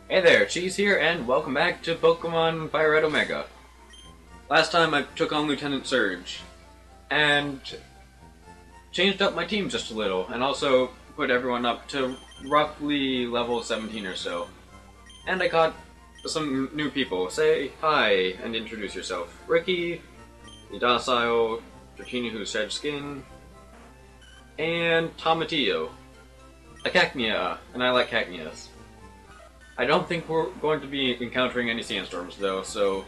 Hey there, Cheese here, and welcome back to Pokemon Fire Red Omega. Last time I took on Lieutenant Surge, and changed up my team just a little, and also put everyone up to roughly level 17 or so. And I caught some new people. Say hi and introduce yourself. Ricky, the docile Dratini who shed skin, and Tomatillo, a Cacnea, and I like Cacneas. I don't think we're going to be encountering any sandstorms though, so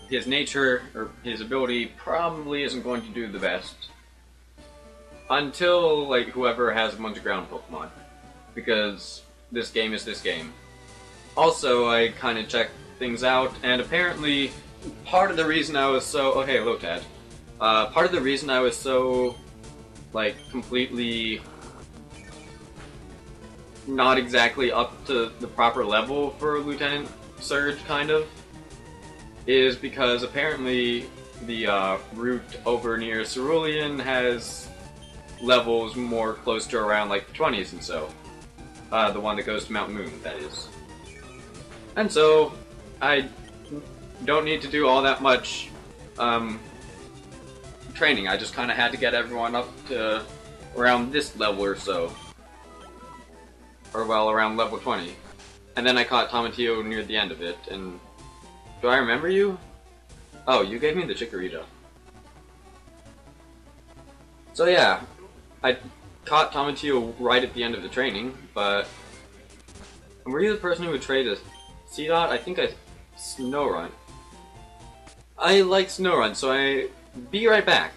his nature, or his ability, probably isn't going to do the best. Until, like, whoever has a bunch of ground Pokemon. Because this game is this game. Also, I kind of checked things out, and apparently part of the reason I was so... Oh, hey, Lotad. Part of the reason I was so, like, completely not exactly up to the proper level for Lieutenant Surge, kind of, is because apparently the route over near Cerulean has levels more close to around like the 20s and so. The one that goes to Mount Moon, that is. And so, I don't need to do all that much training. I just kind of had to get everyone up to around this level or so. Or, well, around level 20. And then I caught Tomatillo near the end of it, and... Do I remember you? Oh, you gave me the Chikorita. So yeah, I caught Tomatillo right at the end of the training, but... Were you the person who would trade a Seedot? I think I... Snorunt. I like Snorunt, so I... Be right back.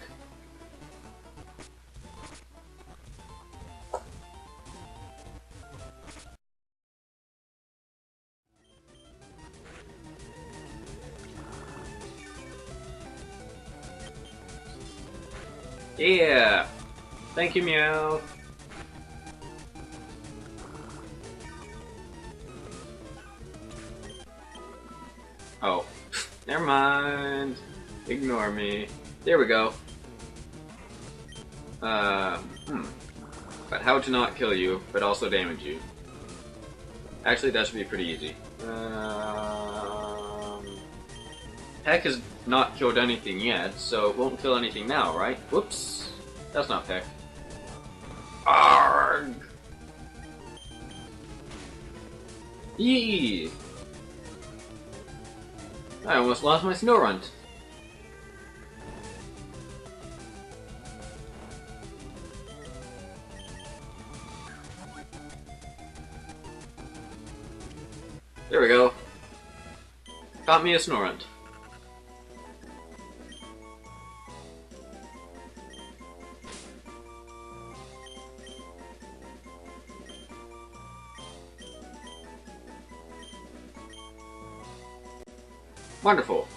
Yeah! Thank you, Meow. Oh. Never mind. Ignore me. There we go. But how to not kill you, but also damage you. Actually, that should be pretty easy. Peck has not killed anything yet, so it won't kill anything now, right? Whoops. That's not Peck. Arrgh! Yee! I almost lost my Snorunt. There we go. Got me a Snorunt. Wonderful.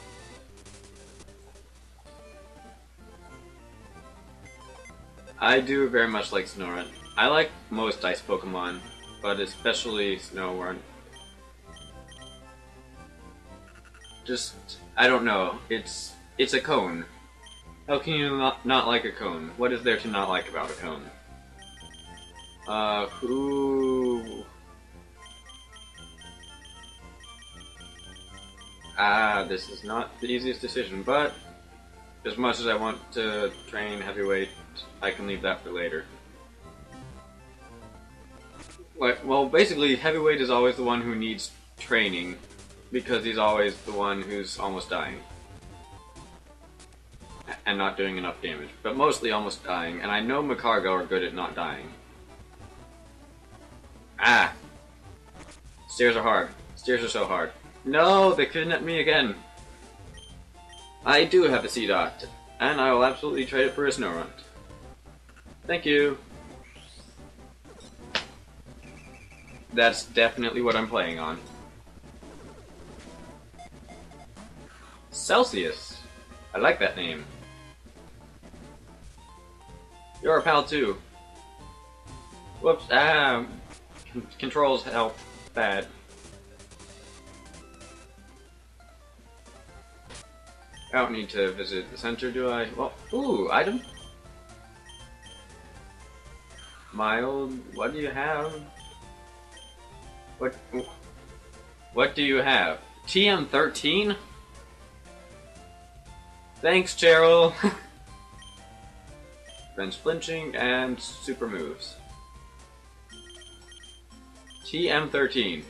I do very much like Snorunt. I like most ice Pokemon, but especially Snorunt. Just, I don't know. It's a cone. How can you not like a cone? What is there to not like about a cone? Who... This is not the easiest decision, but as much as I want to train heavyweight, I can leave that for later. Well, basically, heavyweight is always the one who needs training, because he's always the one who's almost dying. And not doing enough damage, but mostly almost dying, and I know Magcargo are good at not dying. Ah! Stairs are hard. Stairs are so hard. No, they kidnapped me again. I do have a Seedot, and I will absolutely trade it for a Snorunt. Thank you. That's definitely what I'm playing on. Celsius. I like that name. You're a pal too. Whoops. Controls help bad. I don't need to visit the center, do I? Well, ooh, item. Mild, what do you have? What? What do you have? TM13? Thanks, Cheryl! Friends flinching and super moves. TM13.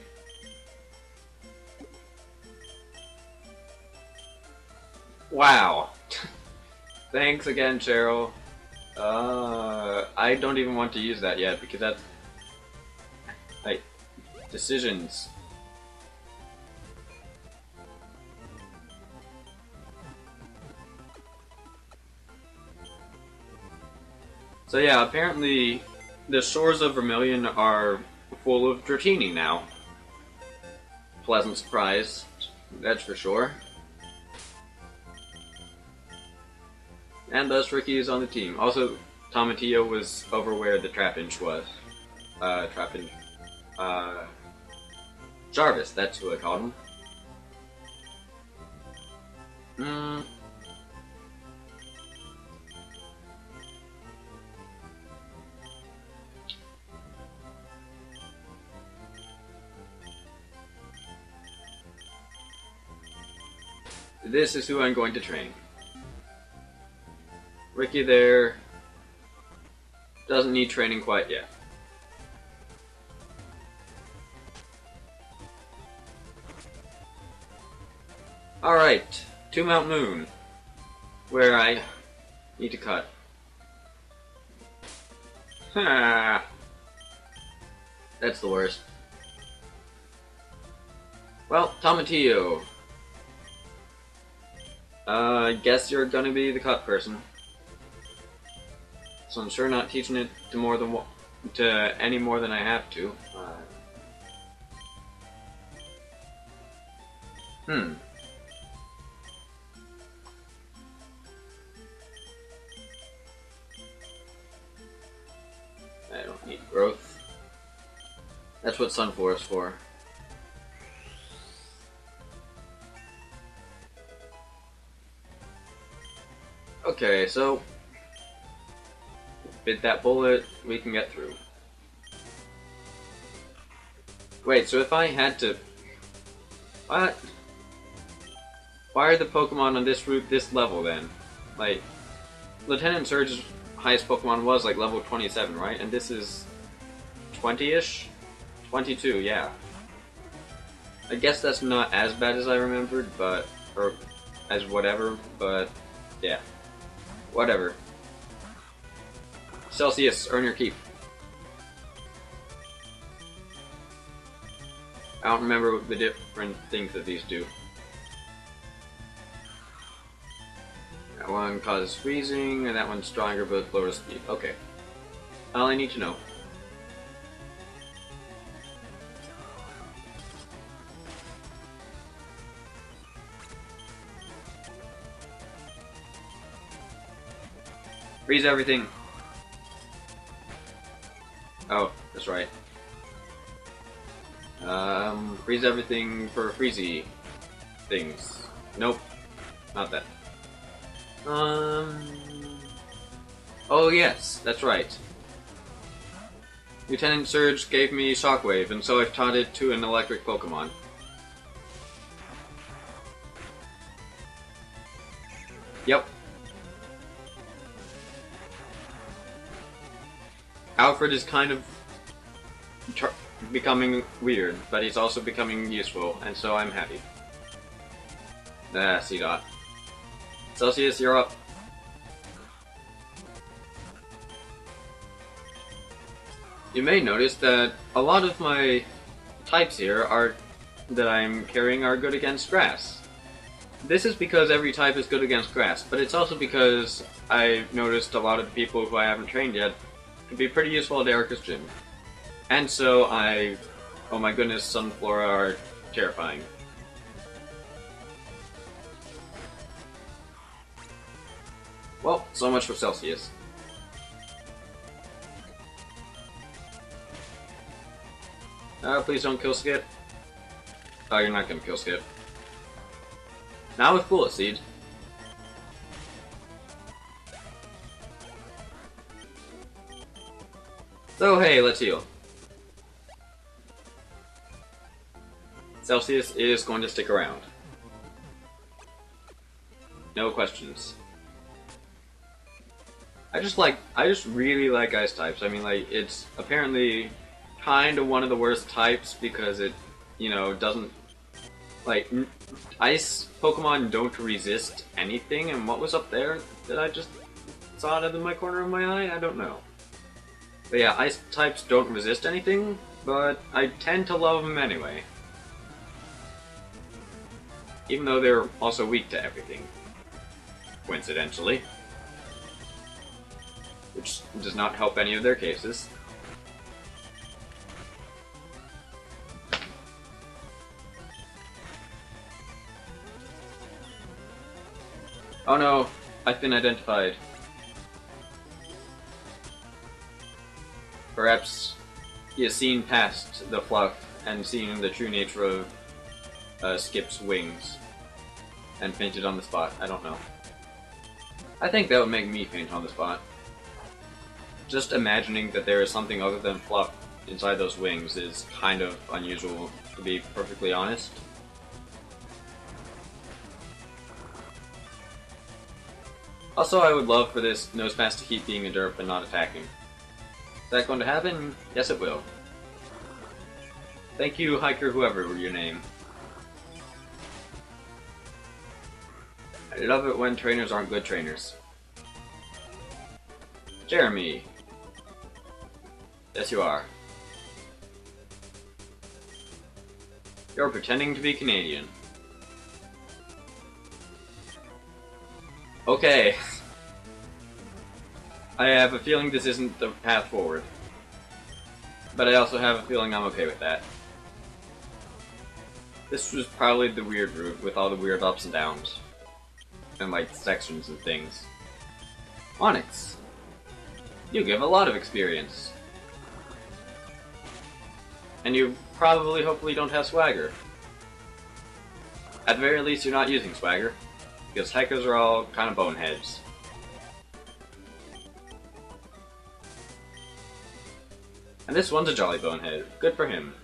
Wow. Thanks again, Cheryl. I don't even want to use that yet because that's like decisions. So yeah, apparently the shores of Vermilion are full of Dratini now. Pleasant surprise, that's for sure. And thus Ricky is on the team. Also, Tomatillo was over where the Trapinch was. Trapinch. Jarvis, that's who I called him. This is who I'm going to train. Ricky there doesn't need training quite yet. Alright, to Mount Moon, where I need to cut. Ha! That's the worst. Well, Tomatillo. I guess you're gonna be the cut person. So I'm sure not teaching it to any more than I have to. I don't need growth. That's what Sunforce is for. Okay, so bit that bullet, we can get through. Wait, so if I had to... What? Why are the Pokemon on this route this level then? Like, Lieutenant Surge's highest Pokemon was like level 27, right? And this is 20-ish? 22, yeah. I guess that's not as bad as I remembered, but... or as whatever, but... yeah. Whatever. Celsius, earn your keep. I don't remember the different things that these do. That one causes freezing, and that one's stronger but lower speed. Okay. All I need to know. Freeze everything. Oh, that's right. Freeze everything for freezy things. Nope, not that. Oh yes, that's right. Lieutenant Surge gave me Shockwave, and so I've taught it to an electric Pokemon. Yep. Alfred is kind of becoming weird, but he's also becoming useful, and so I'm happy. C-Dot. Celsius, you're up. You may notice that a lot of my types here that I'm carrying are good against grass. This is because every type is good against grass, but it's also because I've noticed a lot of the people who I haven't trained yet could be pretty useful at Erica's gym. And so oh my goodness, Sunflora are terrifying. Well, so much for Celsius. Please don't kill Skip. Oh, you're not gonna kill Skip. Now with Bullet Seed. So hey, let's heal. Celsius is going to stick around. No questions. I just really like ice types. I mean, like, it's apparently kind of one of the worst types because it, you know, doesn't, like, ice Pokemon don't resist anything, and what was up there that I just saw out of my corner of my eye? I don't know. But yeah, ice types don't resist anything, but I tend to love them anyway. Even though they're also weak to everything. Coincidentally. Which does not help any of their cases. Oh no, I've been identified. Perhaps he has seen past the fluff and seen the true nature of Skip's wings and fainted on the spot. I don't know. I think that would make me faint on the spot. Just imagining that there is something other than fluff inside those wings is kind of unusual, to be perfectly honest. Also, I would love for this Nosepass to keep being a derp and not attacking. Is that going to happen? Yes, it will. Thank you, Hiker, whoever your name. I love it when trainers aren't good trainers. Jeremy. Yes, you are. You're pretending to be Canadian. Okay. I have a feeling this isn't the path forward. But I also have a feeling I'm okay with that. This was probably the weird route with all the weird ups and downs. And like sections and things. Onix. You give a lot of experience. And you probably, hopefully, don't have Swagger. At the very least, you're not using Swagger. Because Hikers are all kind of boneheads. And this one's a jolly bonehead. Good for him.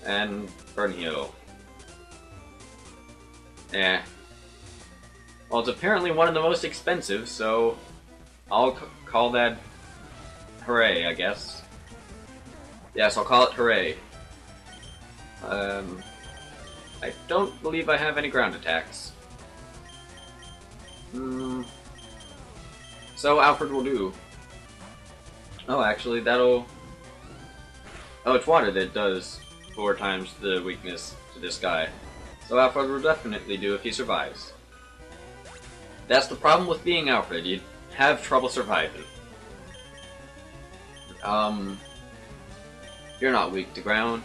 And Burnheal. Eh. Well, it's apparently one of the most expensive, so I'll call that hooray, I guess. Yes, I'll call it hooray. I don't believe I have any ground attacks. So Alfred will do. Oh, actually, that'll... Oh, it's water that does 4 times the weakness to this guy. So Alfred will definitely do if he survives. That's the problem with being Alfred, you have trouble surviving. You're not weak to ground.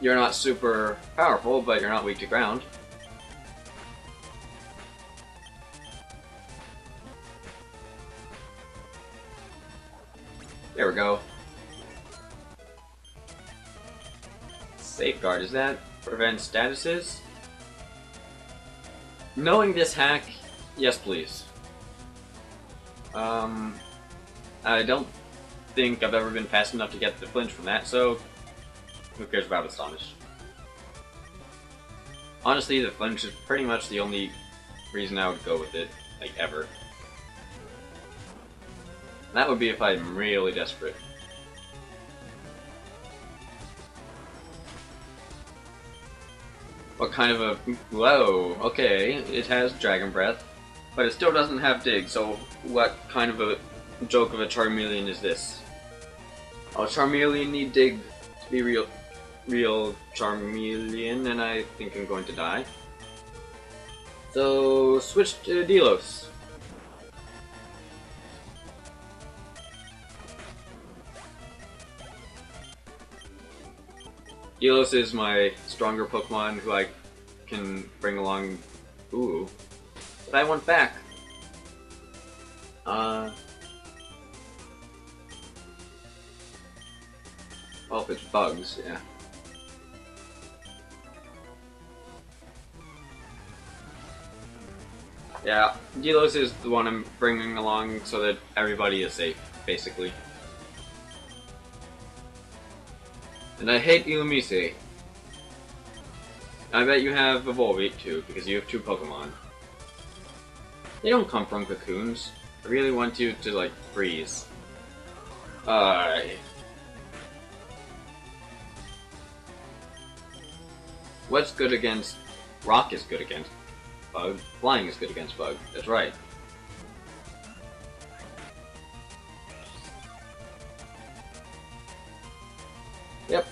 You're not super powerful, but you're not weak to ground. There we go. Safeguard, is that prevent statuses? Knowing this hack, yes please. I don't think I've ever been fast enough to get the flinch from that, so who cares about Astonish? Honestly, the flinch is pretty much the only reason I would go with it, like, ever. And that would be if I'm really desperate. What kind of a... Whoa, okay, it has Dragon Breath, but it still doesn't have Dig, so what kind of a joke of a Charmeleon is this? Oh, Charmeleon need Dig to be real Charmeleon, and I think I'm going to die. So, switch to Delos. Delos is my stronger Pokemon who I can bring along. Ooh. But I want back. Well, if it's bugs, yeah. Yeah, Delos is the one I'm bringing along so that everybody is safe, basically. And I hate Illumise. I bet you have a Volbeat too, because you have 2 Pokemon. They don't come from cocoons. I really want you to, like, freeze. What's good against... Rock is good against Bug. Flying is good against Bug. That's right. Yep,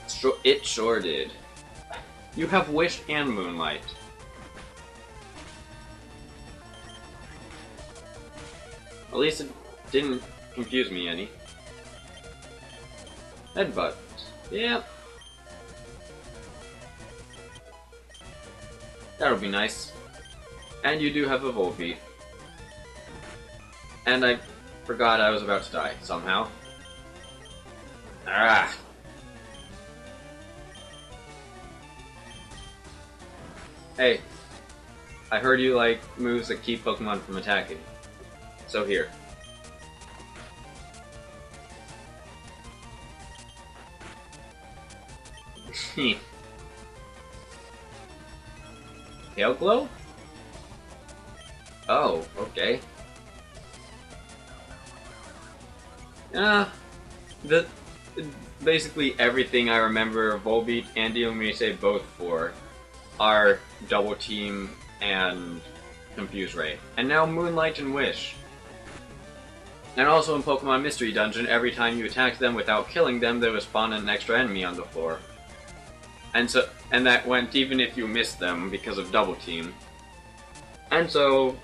it sure did. You have Wish and Moonlight. At least it didn't confuse me any. Headbutt. Yep. That'll be nice. And you do have a Volbeat. And I forgot I was about to die, somehow. Ah! Hey, I heard you like moves that keep Pokemon from attacking. So here. Tail Glow? Oh, okay. Basically everything I remember Volbeat and Illumise both for are Double Team and Confuse Ray. And now Moonlight and Wish. And also in Pokemon Mystery Dungeon, every time you attacked them without killing them, there would spawn an extra enemy on the floor. And that went even if you missed them because of Double Team. And so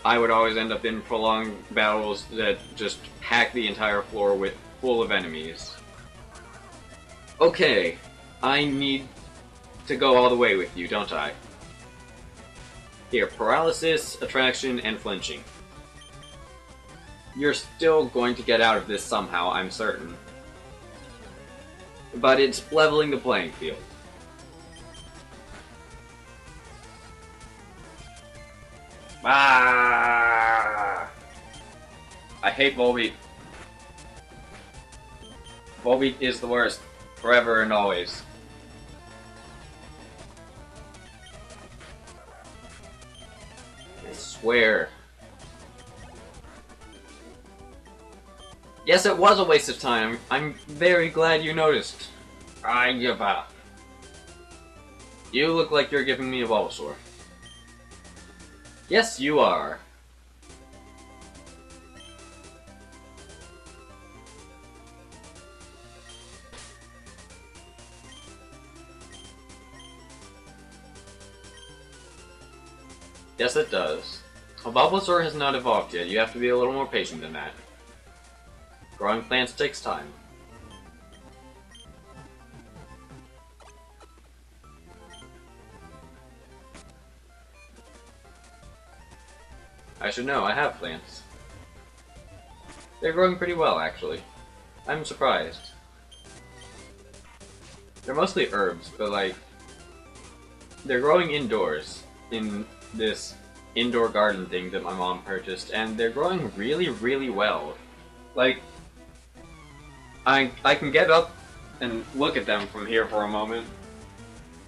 I would always end up in prolonged battles that just pack the entire floor full of enemies. Okay, I need to go all the way with you, don't I? Here, Paralysis, Attraction, and Flinching. You're still going to get out of this somehow, I'm certain. But it's leveling the playing field. Ah! I hate Volbeat. Volbeat is the worst, forever and always. I swear. Yes, it was a waste of time. I'm very glad you noticed. I give up. You look like you're giving me a Bulbasaur. Yes, you are. Yes, it does. A Bulbasaur has not evolved yet. You have to be a little more patient than that. Growing plants takes time. I should know, I have plants. They're growing pretty well, actually. I'm surprised. They're mostly herbs, but like... they're growing indoors, in this indoor garden thing that my mom purchased, and they're growing really, really well. Like, I can get up and look at them from here for a moment.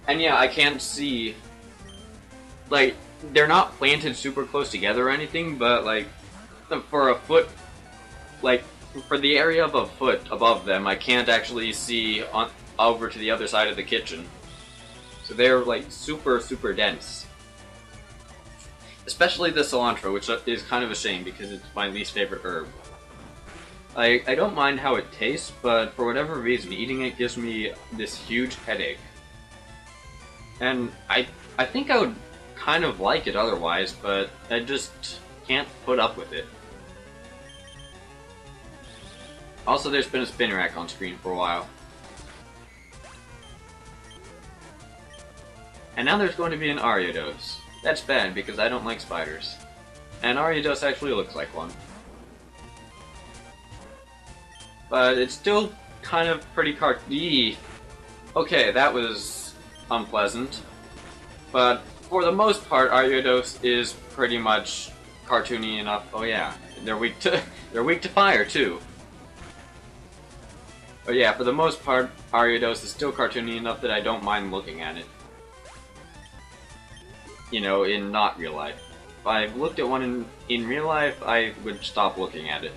And yeah, I can't see... like, they're not planted super close together or anything, but like, for a foot, like, for the area of a foot above them, I can't actually see over to the other side of the kitchen. So they're like super, super dense. Especially the cilantro, which is kind of a shame because it's my least favorite herb. I don't mind how it tastes, but for whatever reason, eating it gives me this huge headache. And I think I would kind of like it otherwise, but I just can't put up with it. Also, there's been a Spinarak on screen for a while. And now there's going to be an Ariados. That's bad, because I don't like spiders. And Ariados actually looks like one. But it's still kind of pretty Okay, that was unpleasant. But for the most part, Ariados is pretty much cartoony enough. Oh yeah, they're weak to fire too. But yeah, for the most part, Ariados is still cartoony enough that I don't mind looking at it. You know, in not real life. If I looked at one in real life, I would stop looking at it.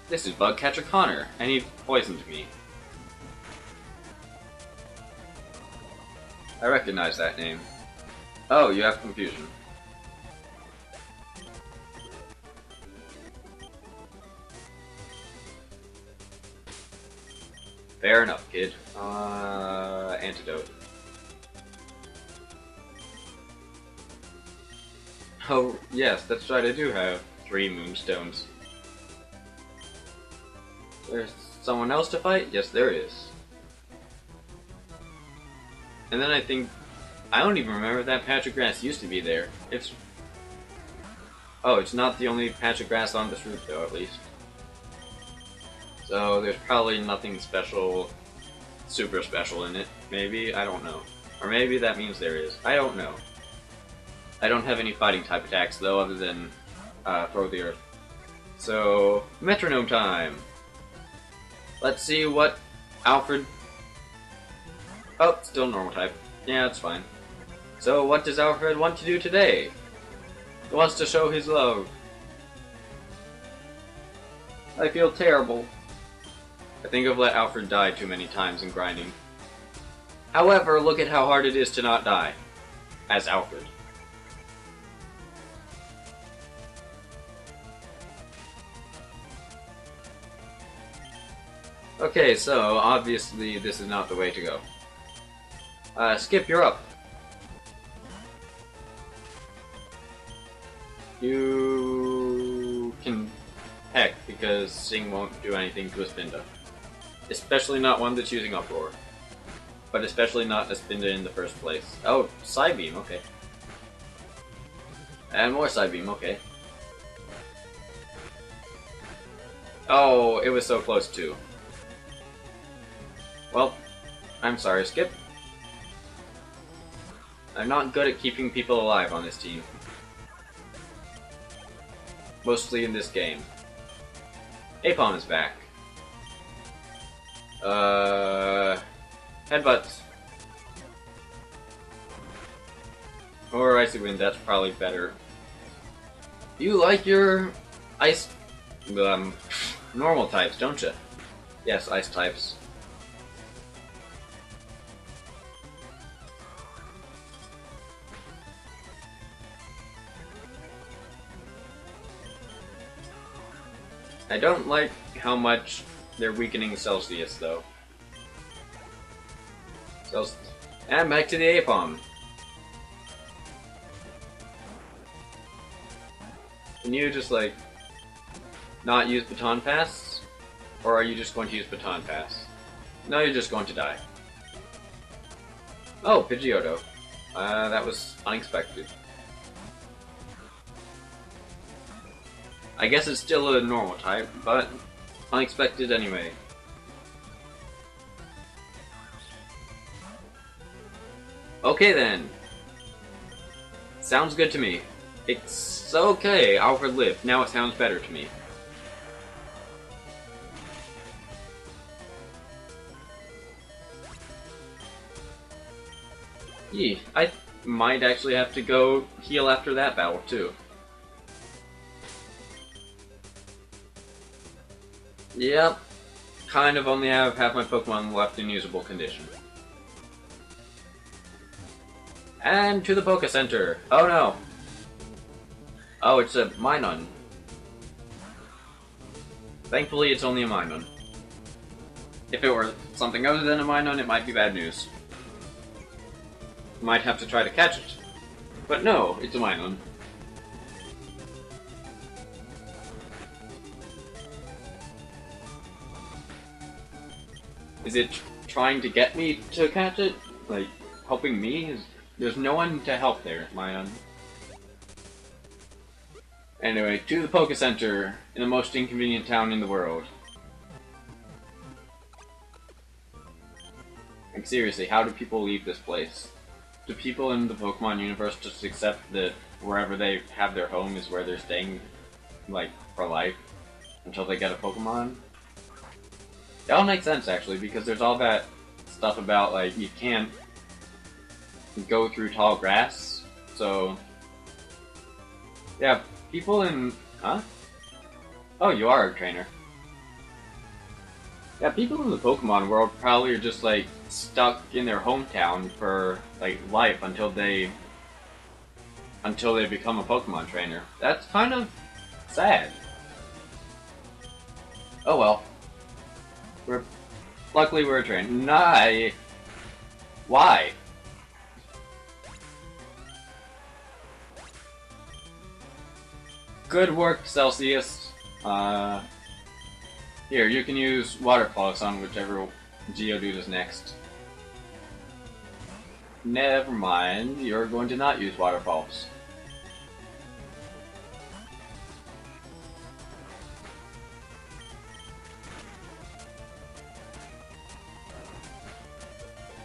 This is Bugcatcher Connor, and he poisoned me. I recognize that name. Oh, you have confusion. Fair enough, kid. Antidote. Oh, yes, that's right, I do have 3 moonstones. There's someone else to fight? Yes, there is. And then I think... I don't even remember that patch of grass used to be there. It's... Oh, it's not the only patch of grass on this route, though, at least. So there's probably nothing special, super special in it. Maybe? I don't know. Or maybe that means there is. I don't know. I don't have any fighting type attacks, though, other than throw the earth. So, metronome time! Let's see what Alfred... Oh, still normal type. Yeah, that's fine. So, what does Alfred want to do today? He wants to show his love. I feel terrible. I think I've let Alfred die too many times in grinding. However, look at how hard it is to not die. As Alfred. Okay, so obviously this is not the way to go. Skip, you're up. You can heck, because Sing won't do anything to a Spinda. Especially not one that's using Uproar. But especially not a Spinda in the first place. Oh, Psybeam, okay. And more Psybeam, okay. Oh, it was so close too. Well, I'm sorry, Skip. I'm not good at keeping people alive on this team. Mostly in this game. Aipom is back. Headbutts. Or Icy Wind, that's probably better. You like your ice... normal types, don't you? Yes, ice types. I don't like how much they're weakening Celsius, though. And back to the Aipom. Can you just, like, not use Baton Pass? Or are you just going to use Baton Pass? No, you're just going to die. Oh, Pidgeotto. That was unexpected. I guess it's still a normal type, but unexpected anyway. Okay then. Sounds good to me. It's okay, Alfred lived. Now it sounds better to me. Yee, I might actually have to go heal after that battle too. Yep, kind of only have half my Pokemon left in usable condition. And to the Poké Center. Oh no. Oh, it's a Minun. Thankfully, it's only a Minun. If it were something other than a Minun, it might be bad news. Might have to try to catch it. But no, it's a Minun. Is it trying to get me to catch it? Like, helping me? There's no one to help there, Minun. Anyway, to the Poké Center, in the most inconvenient town in the world. Like, seriously, how do people leave this place? Do people in the Pokemon universe just accept that wherever they have their home is where they're staying, like, for life? Until they get a Pokemon? That all makes sense actually, because there's all that stuff about like you can't go through tall grass. So yeah, people in Oh, you are a trainer. Yeah, people in the Pokemon world probably are just like stuck in their hometown for like life until they become a Pokemon trainer. That's kind of sad. Oh well. We're luckily we're a trainer. Nah, why? Good work, Celsius. Here, you can use Water Pulse on whichever Geodude is next. Never mind, you're going to not use Water Pulse.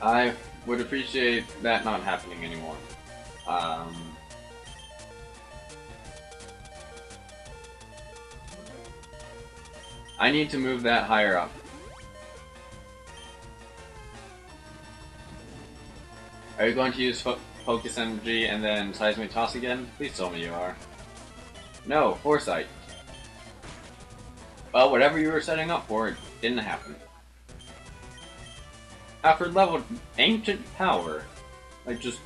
I would appreciate that not happening anymore. I need to move that higher up. Are you going to use Focus Energy and then Seismic Toss again? Please tell me you are. No, Foresight. Well, whatever you were setting up for, it didn't happen. After leveled Ancient Power, like just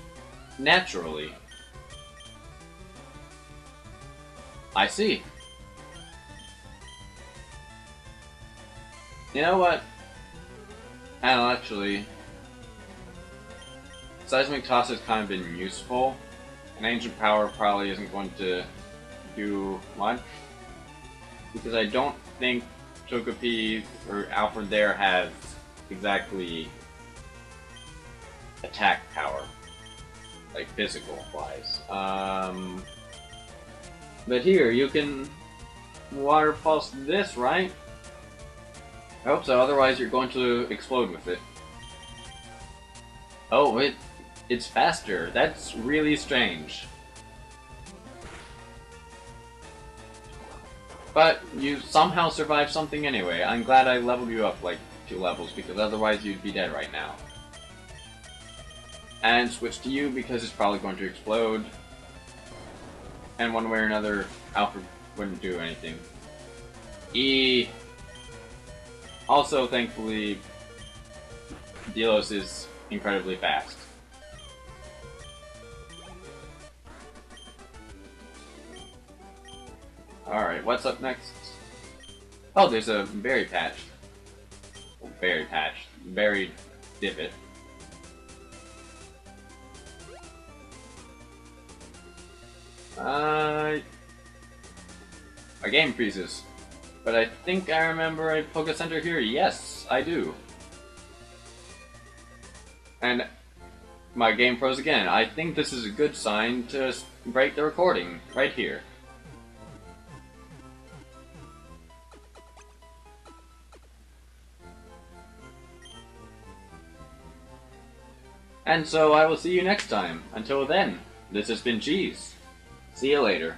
naturally. I see. You know what? Actually, Seismic Toss has kind of been useful, and Ancient Power probably isn't going to do much, because I don't think Togepi or Alfred there has exactly attack power, like physical wise. But here, you can Water Pulse this, right? I hope so, otherwise you're going to explode with it. Oh, it's faster. That's really strange. But you somehow survived something anyway. I'm glad I leveled you up like 2 levels, because otherwise you'd be dead right now. And switch to you because it's probably going to explode. And one way or another, Alfred wouldn't do anything. Also, thankfully, Delos is incredibly fast. Alright, what's up next? Oh, there's a berry patch. Berry divot. My game freezes. But I think I remember a Poké Center here. Yes, I do. And my game froze again. I think this is a good sign to break the recording right here. And so I will see you next time. Until then, this has been Cheese. See you later.